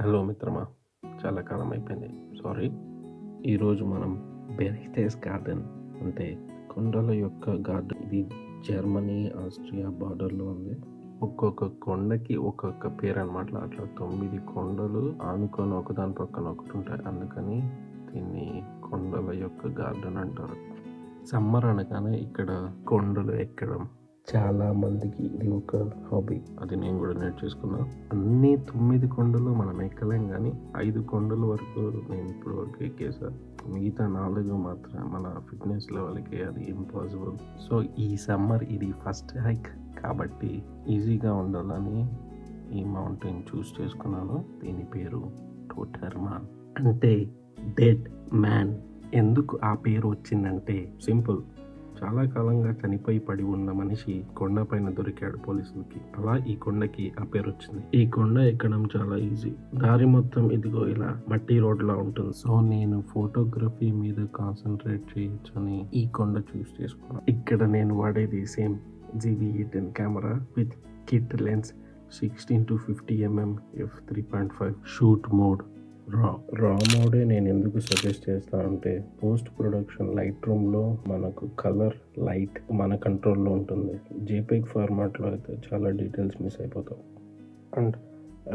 Hello మిత్రమా! చాలా కాలం అయిపోయింది. సారీ. ఈరోజు మనం బెర్chtesgaden గార్డెన్ అంటే కొండల యొక్క గార్డెన్. ఇది జర్మనీ, ఆస్ట్రియా బార్డర్‌లో ఉంది. ఒక్కొక్క కొండకి ఒక్కొక్క పేరనమాట. అట్లా 9 కొండలు ఆనుకొని ఒకదాని పక్కన ఒకటుంటాయి. అందుకని దీన్ని కొండల యొక్క గార్డెన్ అంటారు. సమ్మర్ అనగానే ఇక్కడ కొండలు ఎక్కడం చాలా మందికి ఇది ఒక హాబీ. అది నేను కూడా నేర్చేసుకున్నా. అన్ని 9 కొండలు మనం ఎక్కలేం కానీ 5 కొండల వరకు నేను ఇప్పుడు వరకు ఎక్కేసా. మిగతా 4 మాత్రం మన ఫిట్నెస్ లెవెల్కి అది ఇంపాసిబుల్. సో ఈ సమ్మర్ ఇది ఫస్ట్ హైక్ కాబట్టి ఈజీగా ఉండాలని ఈ మౌంటైన్ చూస్ చేసుకున్నాను. దీని పేరు టోటర్మాన్ అంటే డెడ్ మ్యాన్. ఎందుకు ఆ పేరు వచ్చిందంటే సింపుల్. చాలా కాలంగా చనిపోయి పడి ఉన్న మనిషి కొండ పైన దొరికాడు పోలీసులకి. అలా ఈ కొండకి ఆ పేరు వచ్చింది. ఈ కొండ ఎక్కడం చాలా ఈజీ. దారి మొత్తం ఇదిగో ఇలా మట్టి రోడ్ లా ఉంటుంది. సో నేను ఫోటోగ్రఫీ మీద కాన్సన్ట్రేట్ చేయొచ్చని ఈ కొండ చూస్ చేసుకున్నాను. ఇక్కడ నేను వాడేది same GV-E10 camera with kit lens 16-50mm f3.5 shoot mode. రా మోడే నేను ఎందుకు సజెస్ట్ చేస్తాను అంటే పోస్ట్ ప్రొడక్షన్ లైట్ రూమ్లో మనకు కలర్ లైట్ మన కంట్రోల్లో ఉంటుంది. జేపీఈజీ ఫార్మాట్లో అయితే చాలా డీటెయిల్స్ మిస్ అయిపోతావు. అండ్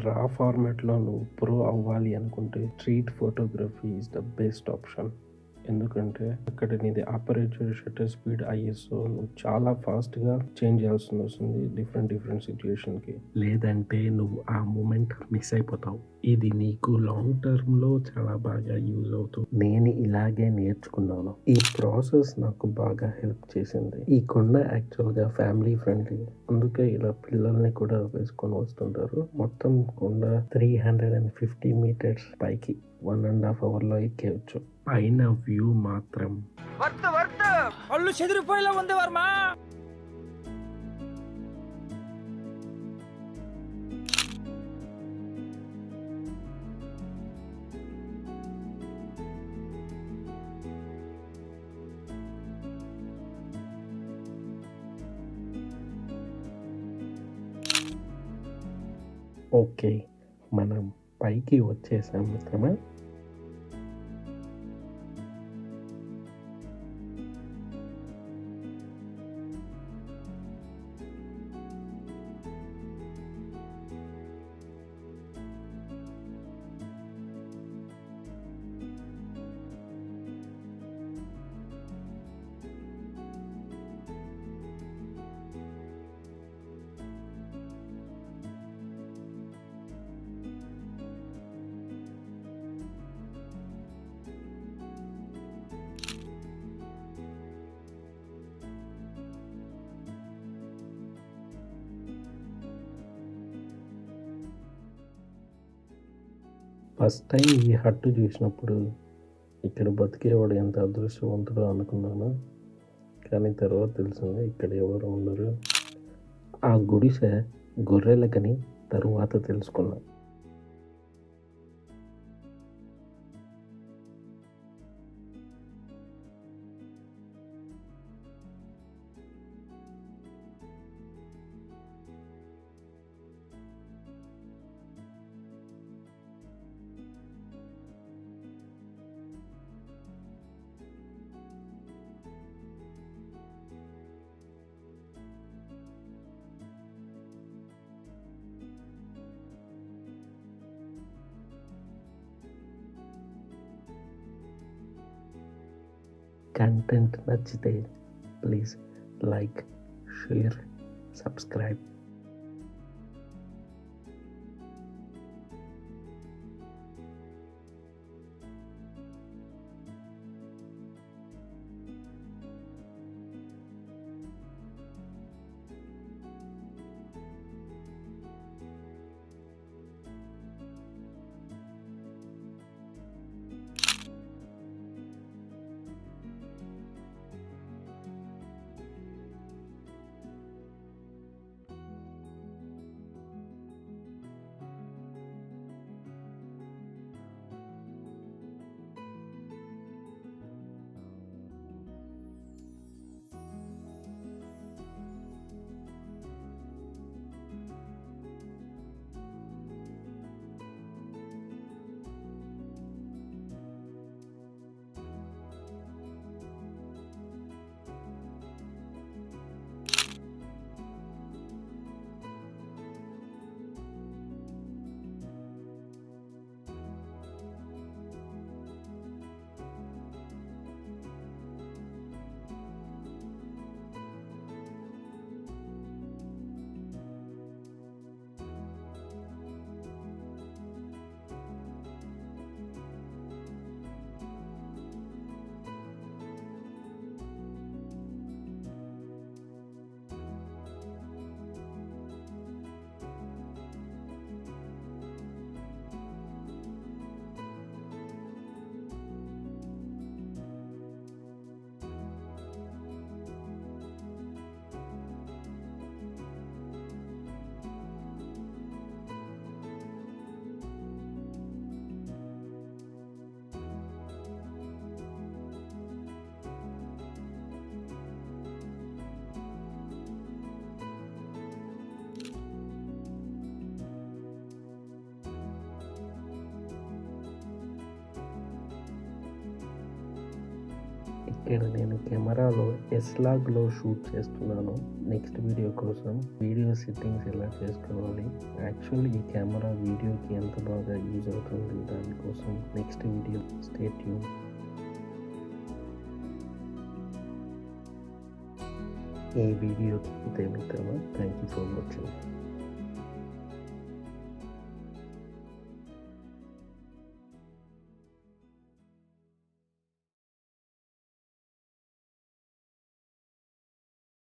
రా ఫార్మాట్లో నువ్వు ప్రో అవ్వాలి అనుకుంటే street photography is the best option. ఎందుకంటే అక్కడ నీది అపరేచర్, షట్టర్ స్పీడ్, ISO నువ్వు చాలా ఫాస్ట్గా చేంజ్ చేయాల్సి వస్తుంది డిఫరెంట్ సిచ్యుయేషన్కి. లేదంటే నువ్వు ఆ మూమెంట్ మిస్ అయిపోతావు. ఇది నీకు లాంగ్ టర్మ్లో చాలా బాగా యూజ్ అవుతుంది. నేను ఇలాగే నేర్చుకున్నాను. ఈ ప్రాసెస్ నాకు బాగా హెల్ప్ చేసింది. ఈ కొండ యాక్చువల్గా ఫ్యామిలీ ఫ్రెండ్లీ, అందుకే ఇలా పిల్లల్ని కూడా వేసుకొని వస్తుంటారు. మొత్తం కొండ 350 మీటర్స్ పైకి 1.5 అవర్లో ఎక్కేయచ్చు. పైన వ్యూ మాత్రం అల్లు చెదిరిపోయేలా ఉంది వర్మ. ఓకే, మనం పైకి వచ్చేసాం మిత్రమా. ఫస్ట్ టైం ఈ హట్టు చూసినప్పుడు ఇక్కడ బతికేవాడు ఎంత అదృష్టవంతుడో అనుకున్నాను. కానీ తర్వాత తెలిసింది ఇక్కడ ఎవరు ఉండరు. ఆ గుడిసె గొర్రెలకని తరువాత తెలుసుకున్నా. కంటెంట్ నచ్చితే ప్లీజ్ లైక్, షేర్, సబ్స్క్రైబ్. ఇక్కడ నేను కెమెరాలో ఎస్లాగ్లో షూట్ చేస్తున్నాను. నెక్స్ట్ వీడియో కోసం వీడియో సెట్టింగ్స్ ఎలా చేసుకోవాలి, యాక్చువల్లీ ఈ కెమెరా వీడియోకి ఎంత బాగా యూజ్ అవుతుంది దానికోసం నెక్స్ట్ వీడియో. Stay tune. ఈ వీడియోకి ఇంతే మిత్రమా. Thank you for watching.